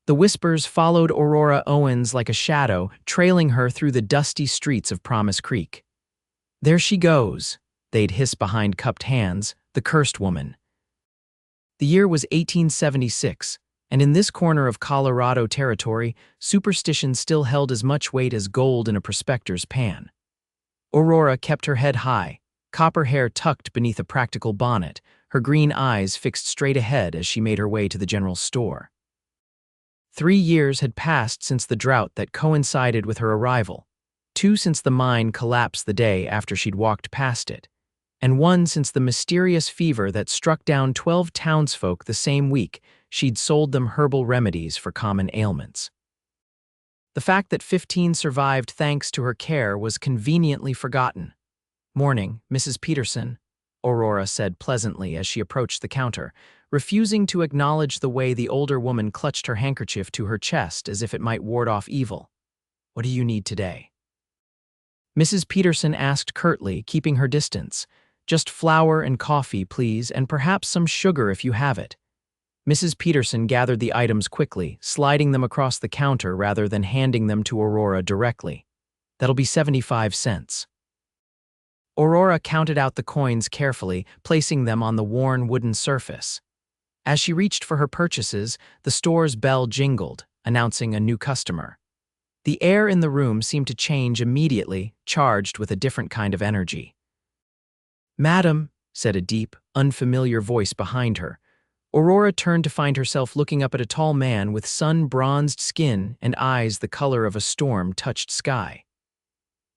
The whispers followed Aurora Owens like a shadow, trailing her through the dusty streets of Promise Creek. "There she goes," they'd hiss behind cupped hands, "the cursed woman." The year was 1876, and in this corner of Colorado territory, superstition still held as much weight as gold in a prospector's pan. Aurora kept her head high, copper hair tucked beneath a practical bonnet, her green eyes fixed straight ahead as she made her way to the general store. 3 years had passed since the drought that coincided with her arrival, 2 since the mine collapsed the day after she'd walked past it, and 1 since the mysterious fever that struck down 12 townsfolk the same week she'd sold them herbal remedies for common ailments. The fact that 15 survived thanks to her care was conveniently forgotten. "Morning, Mrs. Peterson," Aurora said pleasantly as she approached the counter, refusing to acknowledge the way the older woman clutched her handkerchief to her chest as if it might ward off evil. "What do you need today?" Mrs. Peterson asked curtly, keeping her distance. "Just flour and coffee, please, and perhaps some sugar if you have it." Mrs. Peterson gathered the items quickly, sliding them across the counter rather than handing them to Aurora directly. "That'll be 75 cents. Aurora counted out the coins carefully, placing them on the worn wooden surface. As she reached for her purchases, the store's bell jingled, announcing a new customer. The air in the room seemed to change immediately, charged with a different kind of energy. "Madam," said a deep, unfamiliar voice behind her. Aurora turned to find herself looking up at a tall man with sun-bronzed skin and eyes the color of a storm-touched sky.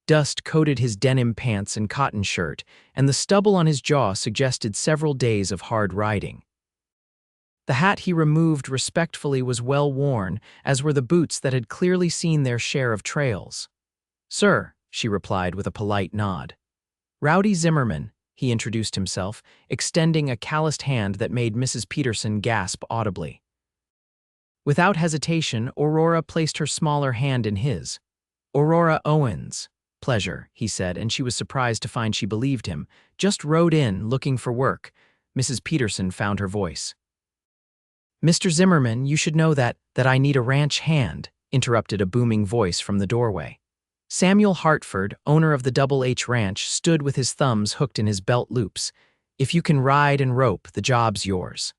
Dust coated his denim pants and cotton shirt, and the stubble on his jaw suggested several days of hard riding. The hat he removed respectfully was well worn, as were the boots that had clearly seen their share of trails. "Sir," she replied with a polite nod. "Rowdy Zimmerman," he introduced himself, extending a calloused hand that made Mrs. Peterson gasp audibly. Without hesitation, Aurora placed her smaller hand in his. "Aurora Owens. Pleasure," he said, and she was surprised to find she believed him. "Just rode in, looking for work." Mrs. Peterson found her voice. "Mr. Zimmerman, you should know that I need a ranch hand," interrupted a booming voice from the doorway. Samuel Hartford, owner of the Double H Ranch, stood with his thumbs hooked in his belt loops. "If you can ride and rope, the job's yours."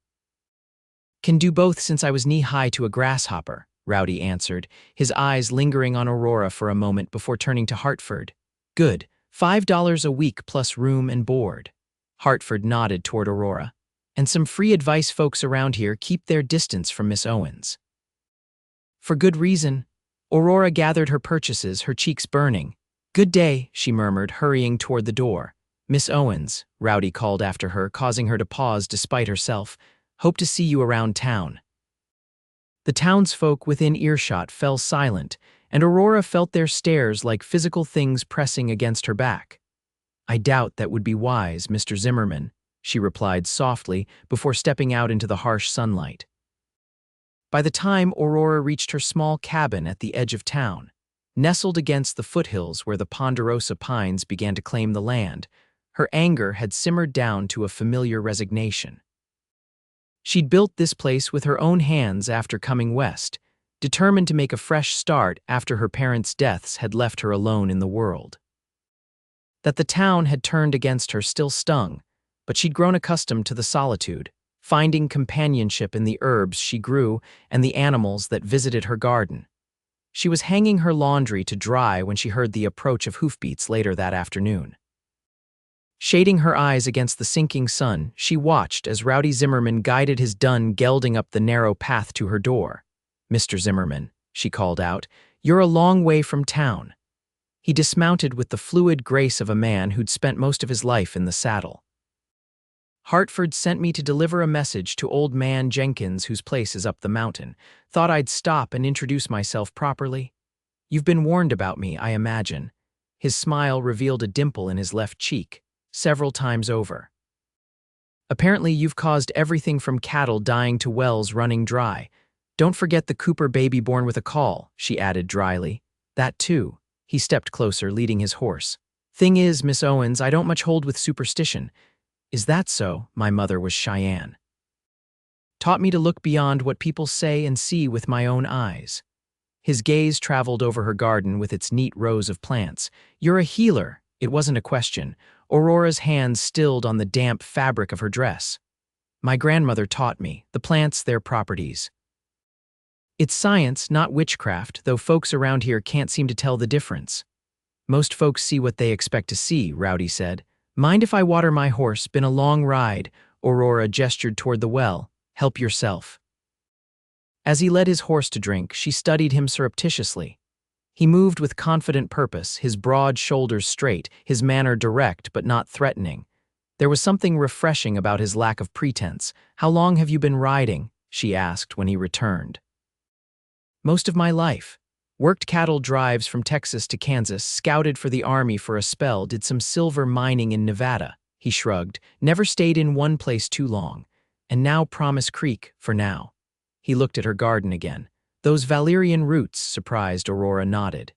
"Can do both since I was knee-high to a grasshopper," Rowdy answered, his eyes lingering on Aurora for a moment before turning to Hartford. "Good. $5 a week plus room and board." Hartford nodded toward Aurora. "And some free advice. Folks around here keep their distance from Miss Owens." "For good reason." Aurora gathered her purchases, her cheeks burning. "Good day," she murmured, hurrying toward the door. "Miss Owens," Rowdy called after her, causing her to pause despite herself. "Hope to see you around town." The townsfolk within earshot fell silent, and Aurora felt their stares like physical things pressing against her back. "I doubt that would be wise, Mr. Zimmerman," she replied softly before stepping out into the harsh sunlight. By the time Aurora reached her small cabin at the edge of town, nestled against the foothills where the ponderosa pines began to claim the land, her anger had simmered down to a familiar resignation. She'd built this place with her own hands after coming west, determined to make a fresh start after her parents' deaths had left her alone in the world. That the town had turned against her still stung, but she'd grown accustomed to the solitude, finding companionship in the herbs she grew and the animals that visited her garden. She was hanging her laundry to dry when she heard the approach of hoofbeats later that afternoon. Shading her eyes against the sinking sun, she watched as Rowdy Zimmerman guided his dun gelding up the narrow path to her door. "Mr. Zimmerman," she called out, "you're a long way from town." He dismounted with the fluid grace of a man who'd spent most of his life in the saddle. "Hartford sent me to deliver a message to old man Jenkins, whose place is up the mountain. Thought I'd stop and introduce myself properly. You've been warned about me, I imagine." His smile revealed a dimple in his left cheek, several times over. "Apparently you've caused everything from cattle dying to wells running dry. Don't forget the Cooper baby born with a caul," she added dryly. "That too." He stepped closer, leading his horse. "Thing is, Miss Owens, I don't much hold with superstition." "Is that so?" My mother was Cheyenne. taught me to look beyond what people say and see with my own eyes. His gaze traveled over her garden with its neat rows of plants. You're a healer. It wasn't a question. Aurora's hands stilled on the damp fabric of her dress. My grandmother taught me, the plants, their properties. It's science, not witchcraft, though folks around here can't seem to tell the difference. Most folks see what they expect to see, Rowdy said. Mind if I water my horse? Been a long ride. Aurora gestured toward the well. Help yourself. As he led his horse to drink, she studied him surreptitiously. He moved with confident purpose, his broad shoulders straight, his manner direct but not threatening. There was something refreshing about his lack of pretense. How long have you been riding? She asked when he returned. Most of my life. Worked cattle drives from Texas to Kansas, scouted for the Army for a spell, did some silver mining in Nevada. He shrugged, never stayed in one place too long. And now Promise Creek, for now. He looked at her garden again. Those valerian roots, surprised, Aurora nodded.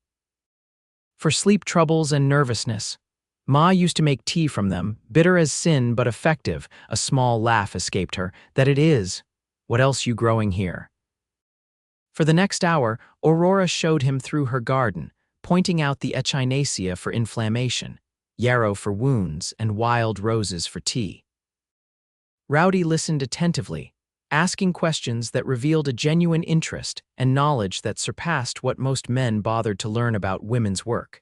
For sleep troubles and nervousness. Ma used to make tea from them, bitter as sin but effective. A small laugh escaped her. That it is. What else you growing here? For the next hour, Aurora showed him through her garden, pointing out the echinacea for inflammation, yarrow for wounds, and wild roses for tea. Rowdy listened attentively, asking questions that revealed a genuine interest and knowledge that surpassed what most men bothered to learn about women's work.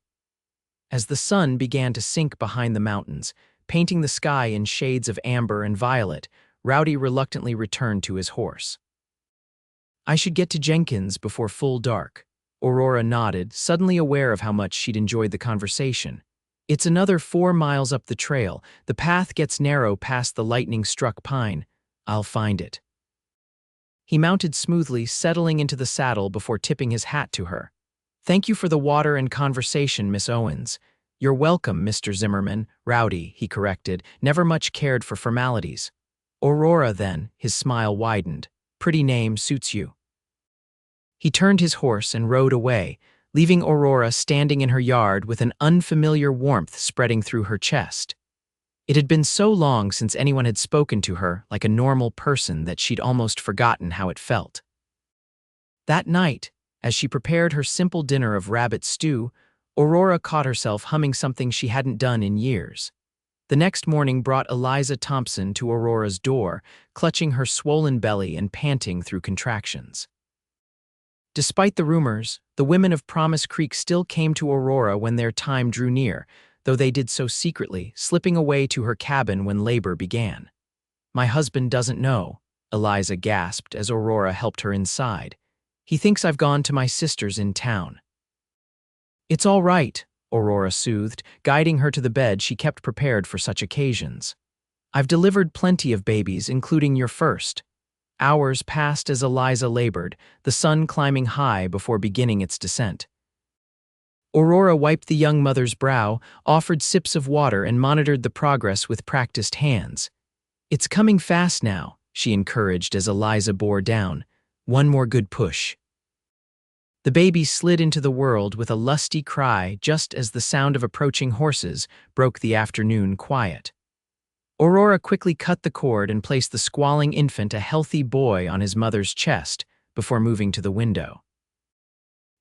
As the sun began to sink behind the mountains, painting the sky in shades of amber and violet, Rowdy reluctantly returned to his horse. I should get to Jenkins before full dark. Aurora nodded, suddenly aware of how much she'd enjoyed the conversation. It's another 4 miles up the trail. The path gets narrow past the lightning-struck pine. I'll find it. He mounted smoothly, settling into the saddle before tipping his hat to her. Thank you for the water and conversation, Miss Owens. You're welcome, Mr. Zimmerman. Rowdy, he corrected, never much cared for formalities. Aurora, then, his smile widened. Pretty name, suits you. He turned his horse and rode away, leaving Aurora standing in her yard with an unfamiliar warmth spreading through her chest. It had been so long since anyone had spoken to her like a normal person that she'd almost forgotten how it felt. That night, as she prepared her simple dinner of rabbit stew, Aurora caught herself humming something she hadn't done in years. The next morning brought Eliza Thompson to Aurora's door, clutching her swollen belly and panting through contractions. Despite the rumors, the women of Promise Creek still came to Aurora when their time drew near, though they did so secretly, slipping away to her cabin when labor began. My husband doesn't know, Eliza gasped as Aurora helped her inside. He thinks I've gone to my sister's in town. It's all right, Aurora soothed, guiding her to the bed she kept prepared for such occasions. I've delivered plenty of babies, including your first. Hours passed as Eliza labored, the sun climbing high before beginning its descent. Aurora wiped the young mother's brow, offered sips of water, and monitored the progress with practiced hands. It's coming fast now, she encouraged as Eliza bore down. One more good push. The baby slid into the world with a lusty cry just as the sound of approaching horses broke the afternoon quiet. Aurora quickly cut the cord and placed the squalling infant, a healthy boy, on his mother's chest before moving to the window.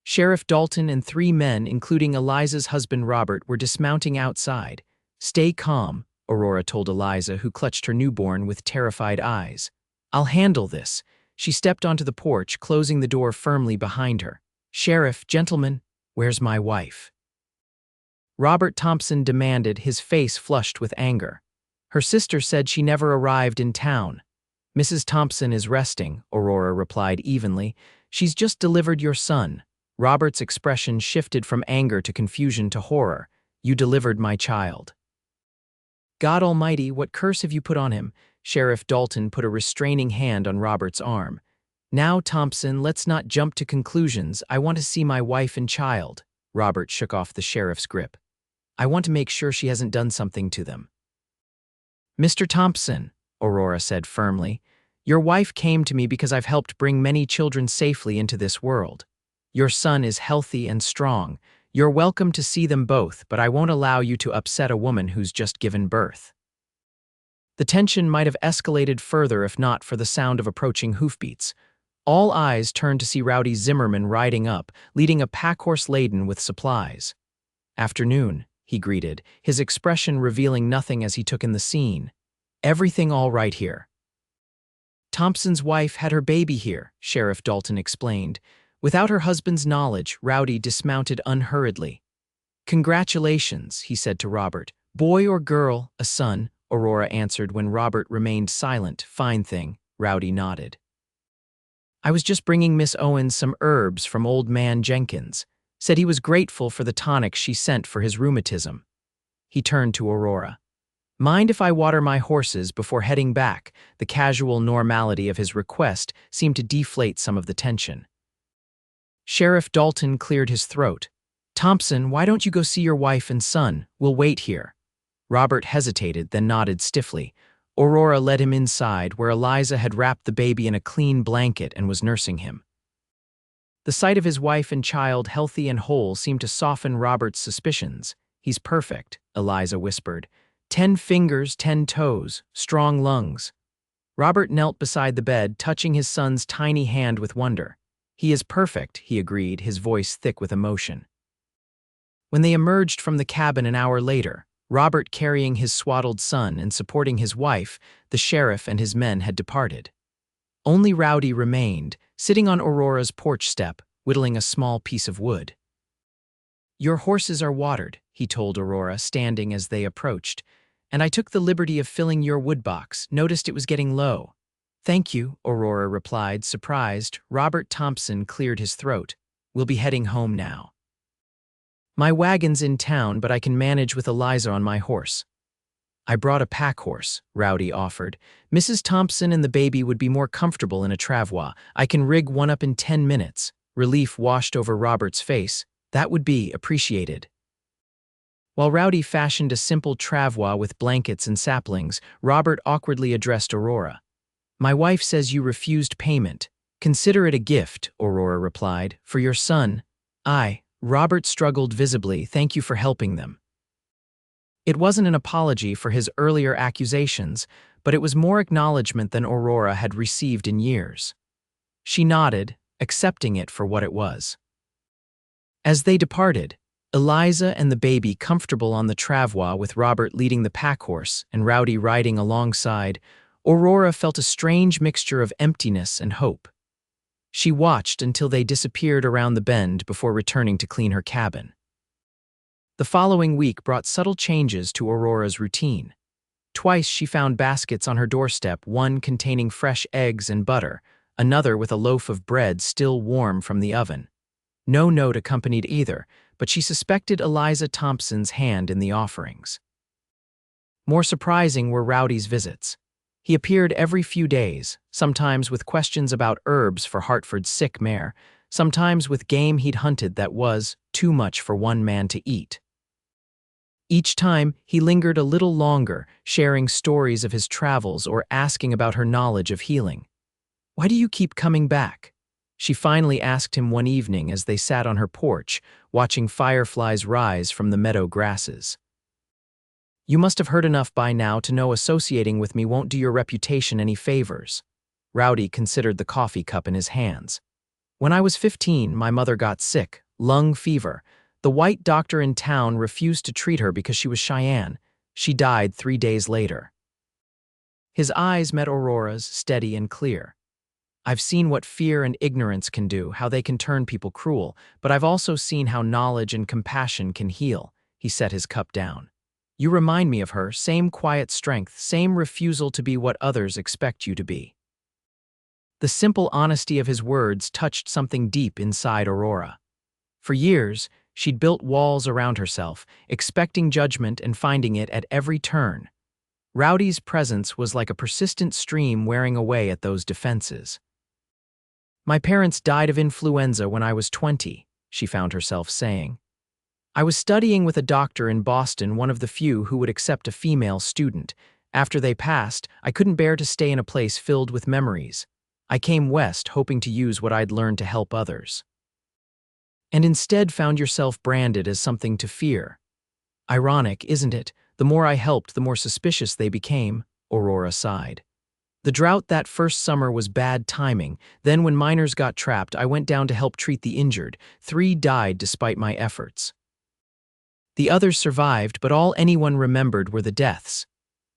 Sheriff Dalton and 3 men, including Eliza's husband Robert, were dismounting outside. Stay calm, Aurora told Eliza, who clutched her newborn with terrified eyes. I'll handle this. She stepped onto the porch, closing the door firmly behind her. Sheriff, gentlemen, where's my wife? Robert Thompson demanded, his face flushed with anger. Her sister said she never arrived in town. Mrs. Thompson is resting, Aurora replied evenly. She's just delivered your son. Robert's expression shifted from anger to confusion to horror. You delivered my child. God Almighty, what curse have you put on him? Sheriff Dalton put a restraining hand on Robert's arm. Now, Thompson, let's not jump to conclusions. I want to see my wife and child. Robert shook off the sheriff's grip. I want to make sure she hasn't done something to them. Mr. Thompson, Aurora said firmly, your wife came to me because I've helped bring many children safely into this world. Your son is healthy and strong. You're welcome to see them both, but I won't allow you to upset a woman who's just given birth. The tension might have escalated further if not for the sound of approaching hoofbeats. All eyes turned to see Rowdy Zimmerman riding up, leading a packhorse laden with supplies. "Afternoon," he greeted, his expression revealing nothing as he took in the scene. "Everything all right here?" "Thompson's wife had her baby here," Sheriff Dalton explained. Without her husband's knowledge, Rowdy dismounted unhurriedly. "Congratulations," he said to Robert. "Boy or girl?" "A son," Aurora answered when Robert remained silent. "Fine thing," Rowdy nodded. "I was just bringing Miss Owens some herbs from Old Man Jenkins. Said he was grateful for the tonic she sent for his rheumatism." He turned to Aurora. "Mind if I water my horses before heading back?" The casual normality of his request seemed to deflate some of the tension. Sheriff Dalton cleared his throat. "Thompson, why don't you go see your wife and son? We'll wait here." Robert hesitated, then nodded stiffly. Aurora led him inside, where Eliza had wrapped the baby in a clean blanket and was nursing him. The sight of his wife and child healthy and whole seemed to soften Robert's suspicions. "He's perfect," Eliza whispered. 10 fingers, 10 toes, strong lungs." Robert knelt beside the bed, touching his son's tiny hand with wonder. "He is perfect," he agreed, his voice thick with emotion. When they emerged from the cabin an hour later, Robert carrying his swaddled son and supporting his wife, the sheriff and his men had departed. Only Rowdy remained, sitting on Aurora's porch step, whittling a small piece of wood. "Your horses are watered," he told Aurora, standing as they approached. "And I took the liberty of filling your woodbox, noticed it was getting low." "Thank you," Aurora replied, surprised. Robert Thompson cleared his throat. "We'll be heading home now." "My wagon's in town, but I can manage with Eliza on my horse." "I brought a pack horse," Rowdy offered. "Mrs. Thompson and the baby would be more comfortable in a travois. I can rig one up in 10 minutes. Relief washed over Robert's face. "That would be appreciated." While Rowdy fashioned a simple travois with blankets and saplings, Robert awkwardly addressed Aurora. "My wife says you refused payment. Consider it a gift," Aurora replied. "For your son." Robert struggled visibly. "Thank you for helping them." It wasn't an apology for his earlier accusations, but it was more acknowledgement than Aurora had received in years. She nodded, accepting it for what it was. As they departed, Eliza and the baby comfortable on the travois with Robert leading the packhorse and Rowdy riding alongside, Aurora felt a strange mixture of emptiness and hope. She watched until they disappeared around the bend before returning to clean her cabin. The following week brought subtle changes to Aurora's routine. Twice she found baskets on her doorstep, one containing fresh eggs and butter, another with a loaf of bread still warm from the oven. No note accompanied either, but she suspected Eliza Thompson's hand in the offerings. More surprising were Rowdy's visits. He appeared every few days, sometimes with questions about herbs for Hartford's sick mare, sometimes with game he'd hunted that was too much for one man to eat. Each time, he lingered a little longer, sharing stories of his travels or asking about her knowledge of healing. "Why do you keep coming back?" she finally asked him one evening as they sat on her porch, watching fireflies rise from the meadow grasses. "You must have heard enough by now to know associating with me won't do your reputation any favors." Rowdy considered the coffee cup in his hands. "When I was 15, my mother got sick, lung fever. The white doctor in town refused to treat her because she was Cheyenne. She died 3 days later." His eyes met Aurora's, steady and clear. "I've seen what fear and ignorance can do, how they can turn people cruel, but I've also seen how knowledge and compassion can heal." He set his cup down. "You remind me of her, same quiet strength, same refusal to be what others expect you to be." The simple honesty of his words touched something deep inside Aurora. For years, she'd built walls around herself, expecting judgment and finding it at every turn. Rowdy's presence was like a persistent stream wearing away at those defenses. "My parents died of influenza when I was 20, she found herself saying. "I was studying with a doctor in Boston, one of the few who would accept a female student. After they passed, I couldn't bear to stay in a place filled with memories. I came west hoping to use what I'd learned to help others. And instead found yourself branded as something to fear. Ironic, isn't it? The more I helped, the more suspicious they became." Aurora sighed. The drought that first summer was bad timing. Then when miners got trapped, I went down to help treat the injured. 3 died despite my efforts. The others survived, but all anyone remembered were the deaths.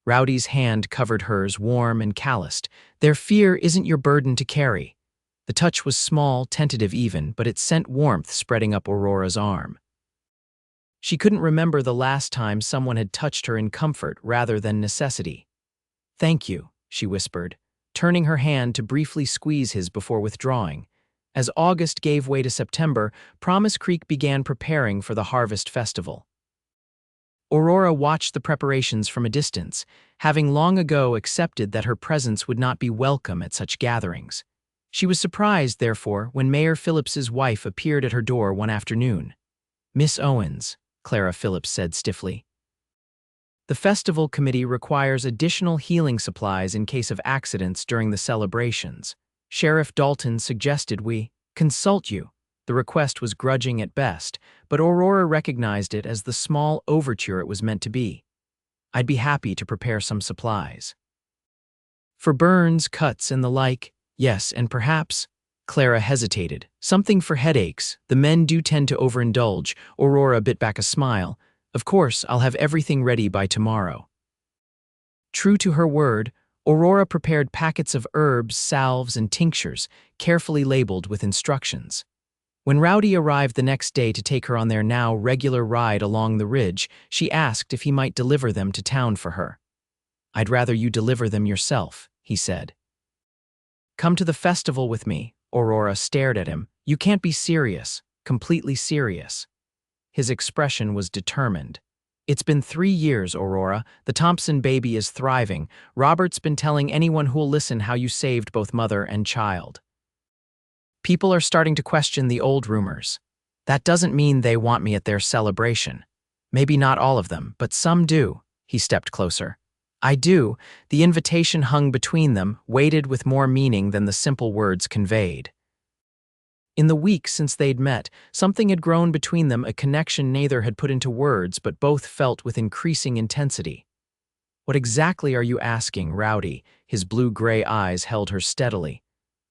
Rowdy's hand covered hers, warm and calloused. Their fear isn't your burden to carry. The touch was small, tentative even, but it sent warmth spreading up Aurora's arm. She couldn't remember the last time someone had touched her in comfort rather than necessity. "Thank you," she whispered, turning her hand to briefly squeeze his before withdrawing. As August gave way to September, Promise Creek began preparing for the Harvest Festival. Aurora watched the preparations from a distance, having long ago accepted that her presence would not be welcome at such gatherings. She was surprised, therefore, when Mayor Phillips's wife appeared at her door one afternoon. "Miss Owens," Clara Phillips said stiffly. "The festival committee requires additional healing supplies in case of accidents during the celebrations. Sheriff Dalton suggested we consult you." The request was grudging at best, but Aurora recognized it as the small overture it was meant to be. "I'd be happy to prepare some supplies." "For burns, cuts, and the like, yes, and perhaps—" Clara hesitated. "Something for headaches. The men do tend to overindulge." Aurora bit back a smile. "Of course, I'll have everything ready by tomorrow." True to her word, Aurora prepared packets of herbs, salves, and tinctures, carefully labeled with instructions. When Rowdy arrived the next day to take her on their now regular ride along the ridge, she asked if he might deliver them to town for her. "I'd rather you deliver them yourself," he said. "Come to the festival with me." Aurora stared at him. "You can't be serious, completely serious." His expression was determined. "It's been 3 years, Aurora. The Thompson baby is thriving. Robert's been telling anyone who'll listen how you saved both mother and child. People are starting to question the old rumors. That doesn't mean they want me at their celebration. Maybe not all of them, but some do." He stepped closer. "I do." The invitation hung between them, weighted with more meaning than the simple words conveyed. In the weeks since they'd met, something had grown between them, a connection neither had put into words, but both felt with increasing intensity. "What exactly are you asking, Rowdy?" His blue-gray eyes held her steadily.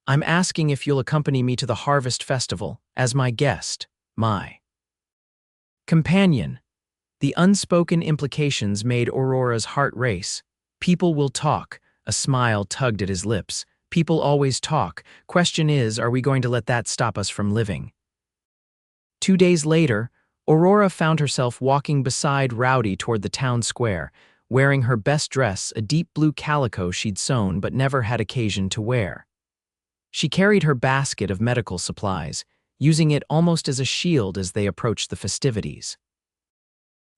"I'm asking if you'll accompany me to the Harvest Festival, as my guest, my companion." The unspoken implications made Aurora's heart race. "People will talk." A smile tugged at his lips. "People always talk. Question is, are we going to let that stop us from living?" 2 days later, Aurora found herself walking beside Rowdy toward the town square, wearing her best dress, a deep blue calico she'd sewn but never had occasion to wear. She carried her basket of medical supplies, using it almost as a shield as they approached the festivities.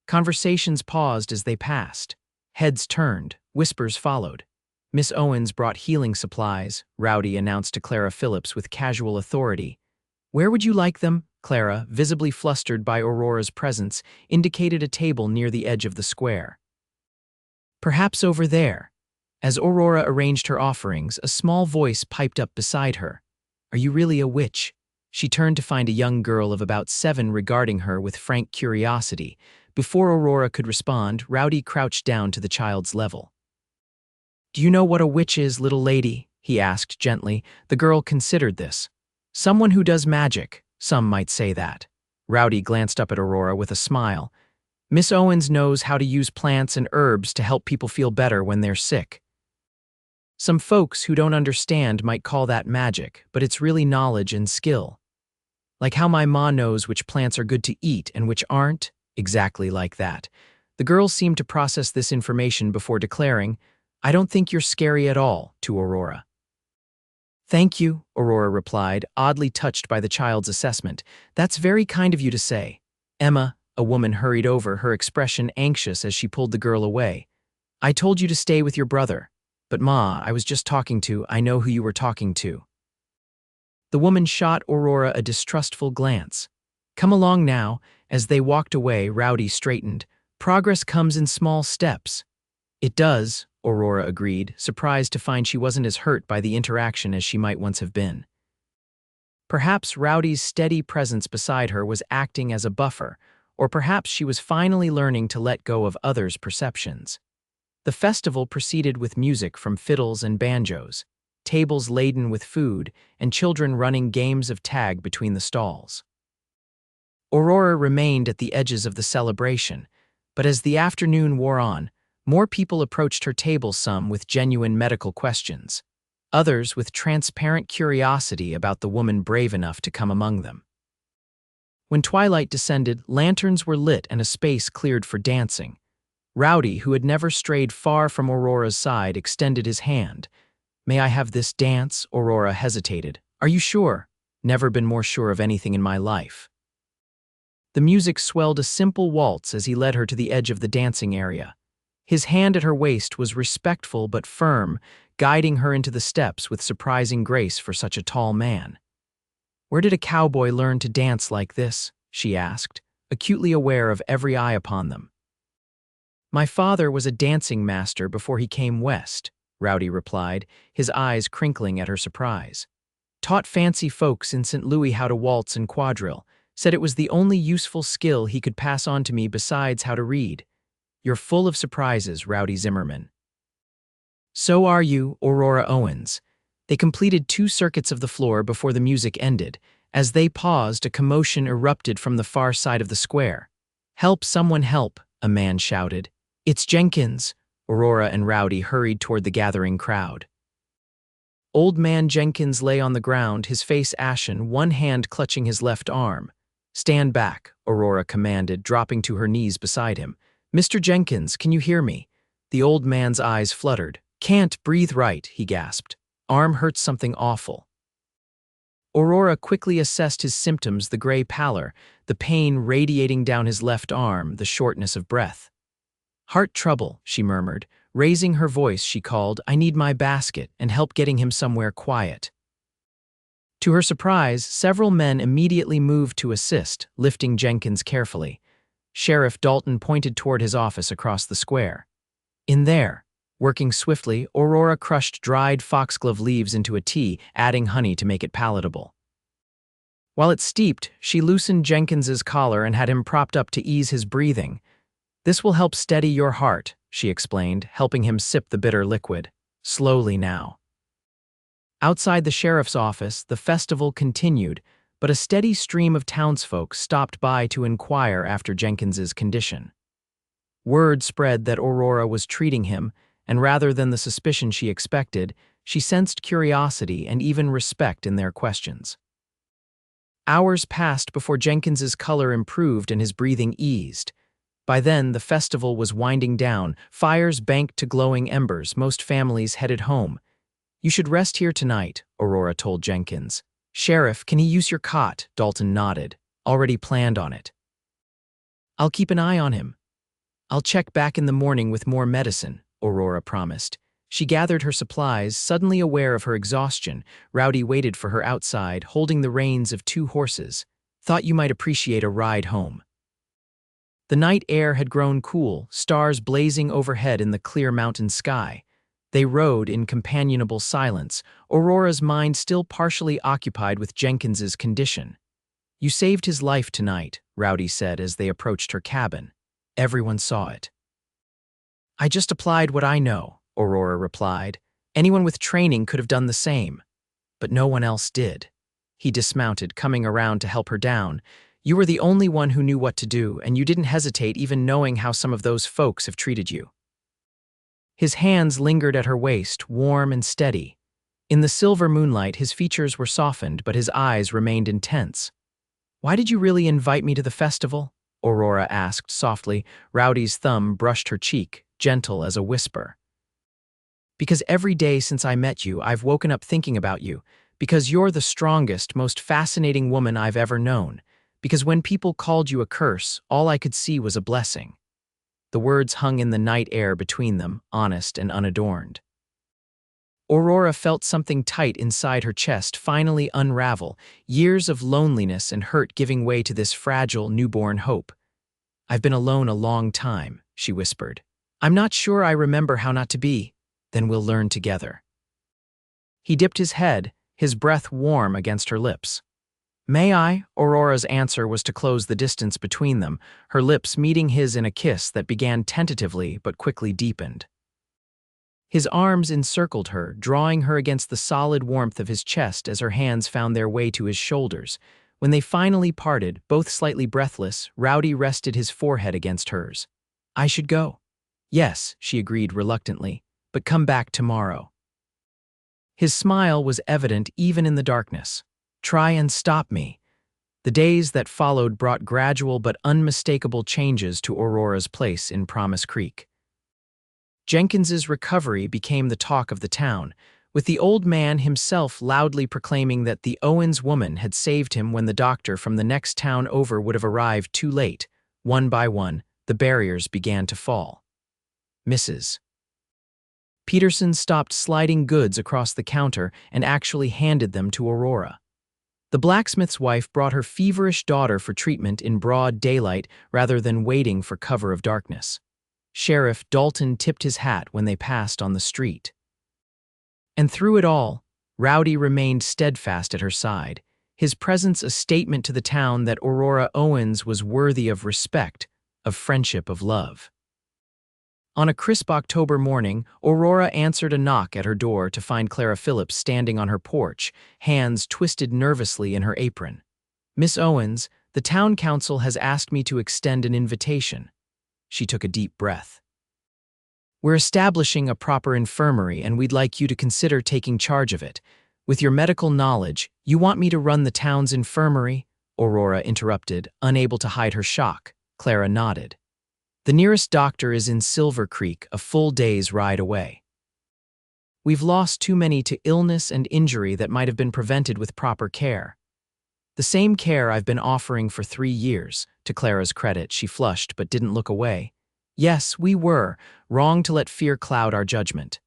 Conversations paused as they passed. Heads turned, whispers followed. "Miss Owens brought healing supplies," Rowdy announced to Clara Phillips with casual authority. "Where would you like them?" Clara, visibly flustered by Aurora's presence, indicated a table near the edge of the square. "Perhaps over there." As Aurora arranged her offerings, a small voice piped up beside her. "Are you really a witch?" She turned to find a young girl of about 7 regarding her with frank curiosity. Before Aurora could respond, Rowdy crouched down to the child's level. "Do you know what a witch is, little lady?" he asked gently. The girl considered this. "Someone who does magic, some might say that." Rowdy glanced up at Aurora with a smile. "Miss Owens knows how to use plants and herbs to help people feel better when they're sick. Some folks who don't understand might call that magic, but it's really knowledge and skill. Like how my ma knows which plants are good to eat and which aren't, exactly like that." The girl seemed to process this information before declaring, "I don't think you're scary at all," to Aurora. "Thank you," Aurora replied, oddly touched by the child's assessment. "That's very kind of you to say." "Emma," a woman hurried over, her expression anxious as she pulled the girl away. "I told you to stay with your brother. But Ma, I was just talking to, I know who you were talking to." The woman shot Aurora a distrustful glance. "Come along now." As they walked away, Rowdy straightened. "Progress comes in small steps." "It does," Aurora agreed, surprised to find she wasn't as hurt by the interaction as she might once have been. Perhaps Rowdy's steady presence beside her was acting as a buffer, or perhaps she was finally learning to let go of others' perceptions. The festival proceeded with music from fiddles and banjos, tables laden with food, and children running games of tag between the stalls. Aurora remained at the edges of the celebration, but as the afternoon wore on, more people approached her table, some with genuine medical questions, others with transparent curiosity about the woman brave enough to come among them. When twilight descended, lanterns were lit and a space cleared for dancing. Rowdy, who had never strayed far from Aurora's side, extended his hand. "May I have this dance?" Aurora hesitated. "Are you sure?" "Never been more sure of anything in my life." The music swelled a simple waltz as he led her to the edge of the dancing area. His hand at her waist was respectful but firm, guiding her into the steps with surprising grace for such a tall man. "Where did a cowboy learn to dance like this?" she asked, acutely aware of every eye upon them. "My father was a dancing master before he came west," Rowdy replied, his eyes crinkling at her surprise. "Taught fancy folks in St. Louis how to waltz and quadrille, said it was the only useful skill he could pass on to me besides how to read. You're full of surprises, Rowdy Zimmerman." "So are you, Aurora Owens." They completed 2 circuits of the floor before the music ended. As they paused, a commotion erupted from the far side of the square. "Help, someone help," a man shouted. "It's Jenkins." Aurora and Rowdy hurried toward the gathering crowd. Old man Jenkins lay on the ground, his face ashen, one hand clutching his left arm. "Stand back," Aurora commanded, dropping to her knees beside him. "Mr. Jenkins, can you hear me?" The old man's eyes fluttered. "Can't breathe right," he gasped. "Arm hurts something awful." Aurora quickly assessed his symptoms: the gray pallor, the pain radiating down his left arm, the shortness of breath. "Heart trouble," she murmured. Raising her voice, she called, "I need my basket and help getting him somewhere quiet." To her surprise, several men immediately moved to assist, lifting Jenkins carefully. Sheriff Dalton pointed toward his office across the square. In there, working swiftly, Aurora crushed dried foxglove leaves into a tea, adding honey to make it palatable. While it steeped, she loosened Jenkins's collar and had him propped up to ease his breathing. "This will help steady your heart," she explained, helping him sip the bitter liquid. "Slowly now." Outside the sheriff's office, the festival continued, but a steady stream of townsfolk stopped by to inquire after Jenkins's condition. Word spread that Aurora was treating him, and rather than the suspicion she expected, she sensed curiosity and even respect in their questions. Hours passed before Jenkins's color improved and his breathing eased. By then, the festival was winding down, fires banked to glowing embers, most families headed home. "You should rest here tonight," Aurora told Jenkins. "Sheriff, can he use your cot?" Dalton nodded. "Already planned on it." "I'll keep an eye on him." "I'll check back in the morning with more medicine," Aurora promised. She gathered her supplies, suddenly aware of her exhaustion. Rowdy waited for her outside, holding the reins of 2 horses. "Thought you might appreciate a ride home." The night air had grown cool, stars blazing overhead in the clear mountain sky. They rode in companionable silence, Aurora's mind still partially occupied with Jenkins's condition. "You saved his life tonight," Rowdy said as they approached her cabin. "Everyone saw it." "I just applied what I know," Aurora replied. "Anyone with training could have done the same. But no one else did." He dismounted, coming around to help her down. "You were the only one who knew what to do, and you didn't hesitate even knowing how some of those folks have treated you." His hands lingered at her waist, warm and steady. In the silver moonlight, his features were softened, but his eyes remained intense. "Why did you really invite me to the festival?" Aurora asked softly. Rowdy's thumb brushed her cheek, gentle as a whisper. "Because every day since I met you, I've woken up thinking about you. Because you're the strongest, most fascinating woman I've ever known. Because when people called you a curse, all I could see was a blessing." The words hung in the night air between them, honest and unadorned. Aurora felt something tight inside her chest finally unravel, years of loneliness and hurt giving way to this fragile, newborn hope. "I've been alone a long time," she whispered. "I'm not sure I remember how not to be. Then we'll learn together." He dipped his head, his breath warm against her lips. "May I?" Aurora's answer was to close the distance between them, her lips meeting his in a kiss that began tentatively but quickly deepened. His arms encircled her, drawing her against the solid warmth of his chest as her hands found their way to his shoulders. When they finally parted, both slightly breathless, Rowdy rested his forehead against hers. "I should go." "Yes," she agreed reluctantly, "but come back tomorrow." His smile was evident even in the darkness. "Try and stop me." The days that followed brought gradual but unmistakable changes to Aurora's place in Promise Creek. Jenkins's recovery became the talk of the town, with the old man himself loudly proclaiming that the Owens woman had saved him when the doctor from the next town over would have arrived too late. One by one, the barriers began to fall. Mrs. Peterson stopped sliding goods across the counter and actually handed them to Aurora. The blacksmith's wife brought her feverish daughter for treatment in broad daylight rather than waiting for cover of darkness. Sheriff Dalton tipped his hat when they passed on the street. And through it all, Rowdy remained steadfast at her side, his presence a statement to the town that Aurora Owens was worthy of respect, of friendship, of love. On a crisp October morning, Aurora answered a knock at her door to find Clara Phillips standing on her porch, hands twisted nervously in her apron. "Miss Owens, the town council has asked me to extend an invitation." She took a deep breath. "We're establishing a proper infirmary and we'd like you to consider taking charge of it. With your medical knowledge, you want me to run the town's infirmary?" Aurora interrupted, unable to hide her shock. Clara nodded. "The nearest doctor is in Silver Creek, a full day's ride away. We've lost too many to illness and injury that might have been prevented with proper care." "The same care I've been offering for 3 years." To Clara's credit, she flushed but didn't look away. "Yes, we were wrong to let fear cloud our judgment."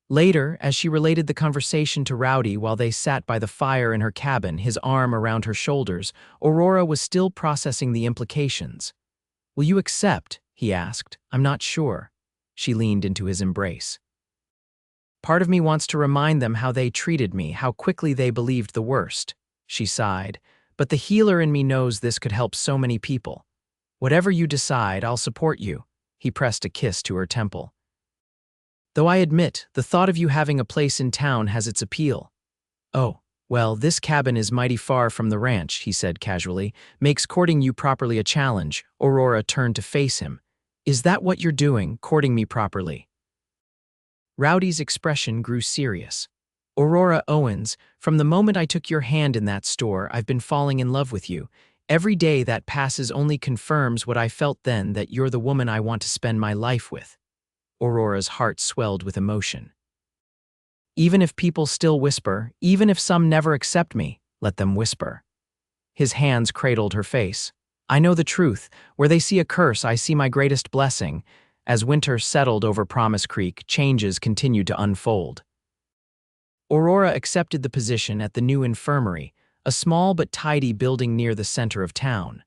Later, as she related the conversation to Rowdy while they sat by the fire in her cabin, his arm around her shoulders, Aurora was still processing the implications. "Will you accept?" he asked. "I'm not sure." She leaned into his embrace. "Part of me wants to remind them how they treated me, how quickly they believed the worst." She sighed. "But the healer in me knows this could help so many people. Whatever you decide, I'll support you." He pressed a kiss to her temple. "Though I admit, the thought of you having a place in town has its appeal." "Oh, well, this cabin is mighty far from the ranch," he said casually. "Makes courting you properly a challenge." Aurora turned to face him. "Is that what you're doing, courting me properly?" Rowdy's expression grew serious. "Aurora Owens, from the moment I took your hand in that store, I've been falling in love with you. Every day that passes only confirms what I felt then, that you're the woman I want to spend my life with." Aurora's heart swelled with emotion. "Even if people still whisper, even if some never accept me, let them whisper." His hands cradled her face. "I know the truth. Where they see a curse, I see my greatest blessing." As winter settled over Promise Creek, changes continued to unfold. Aurora accepted the position at the new infirmary, a small but tidy building near the center of town.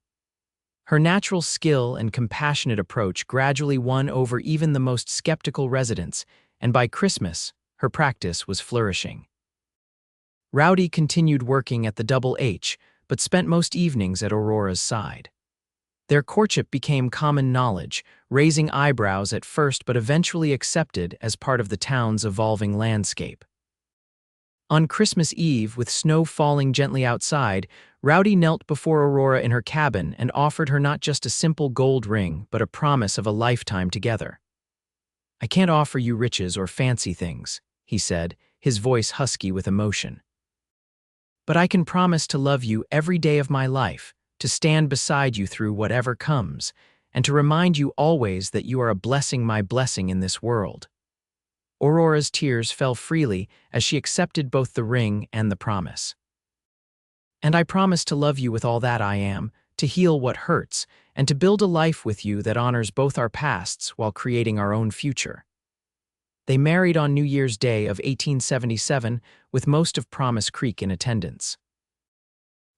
Her natural skill and compassionate approach gradually won over even the most skeptical residents, and by Christmas, her practice was flourishing. Rowdy continued working at the Double H, but spent most evenings at Aurora's side. Their courtship became common knowledge, raising eyebrows at first but eventually accepted as part of the town's evolving landscape. On Christmas Eve, with snow falling gently outside, Rowdy knelt before Aurora in her cabin and offered her not just a simple gold ring, but a promise of a lifetime together. "I can't offer you riches or fancy things," he said, his voice husky with emotion. "But I can promise to love you every day of my life, to stand beside you through whatever comes, and to remind you always that you are a blessing, my blessing in this world." Aurora's tears fell freely as she accepted both the ring and the promise. "And I promise to love you with all that I am, to heal what hurts, and to build a life with you that honors both our pasts while creating our own future." They married on New Year's Day of 1877, with most of Promise Creek in attendance.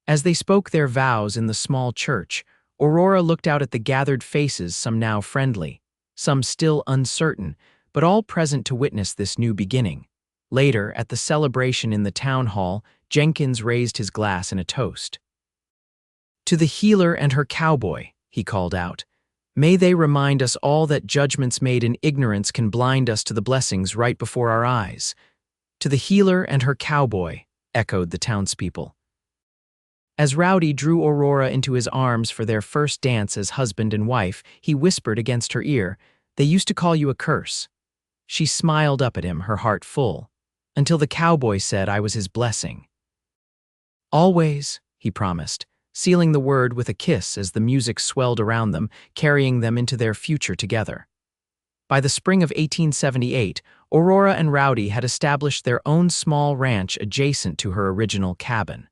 As they spoke their vows in the small church, Aurora looked out at the gathered faces, some now friendly, some still uncertain, but all present to witness this new beginning. Later, at the celebration in the town hall, Jenkins raised his glass in a toast. "To the healer and her cowboy," he called out. May they remind us all that judgments made in ignorance can blind us to the blessings right before our eyes. To the healer and her cowboy, echoed the townspeople. As Rowdy drew Aurora into his arms for their first dance as husband and wife, he whispered against her ear, "They used to call you a curse." She smiled up at him, her heart full, until the cowboy said I was his blessing. "Always," he promised, sealing the word with a kiss as the music swelled around them, carrying them into their future together. By the spring of 1878, Aurora and Rowdy had established their own small ranch adjacent to her original cabin.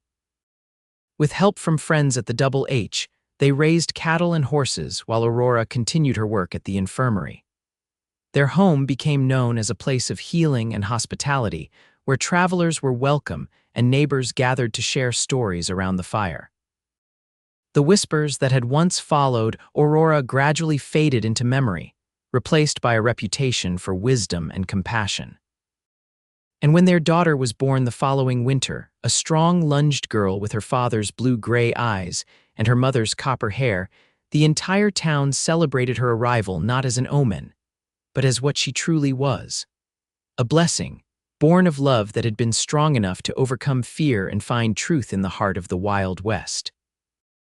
With help from friends at the Double H, they raised cattle and horses while Aurora continued her work at the infirmary. Their home became known as a place of healing and hospitality, where travelers were welcome and neighbors gathered to share stories around the fire. The whispers that had once followed Aurora gradually faded into memory, replaced by a reputation for wisdom and compassion. And when their daughter was born the following winter, a strong, lunged girl with her father's blue-gray eyes and her mother's copper hair, the entire town celebrated her arrival not as an omen, but as what she truly was: a blessing, born of love that had been strong enough to overcome fear and find truth in the heart of the Wild West.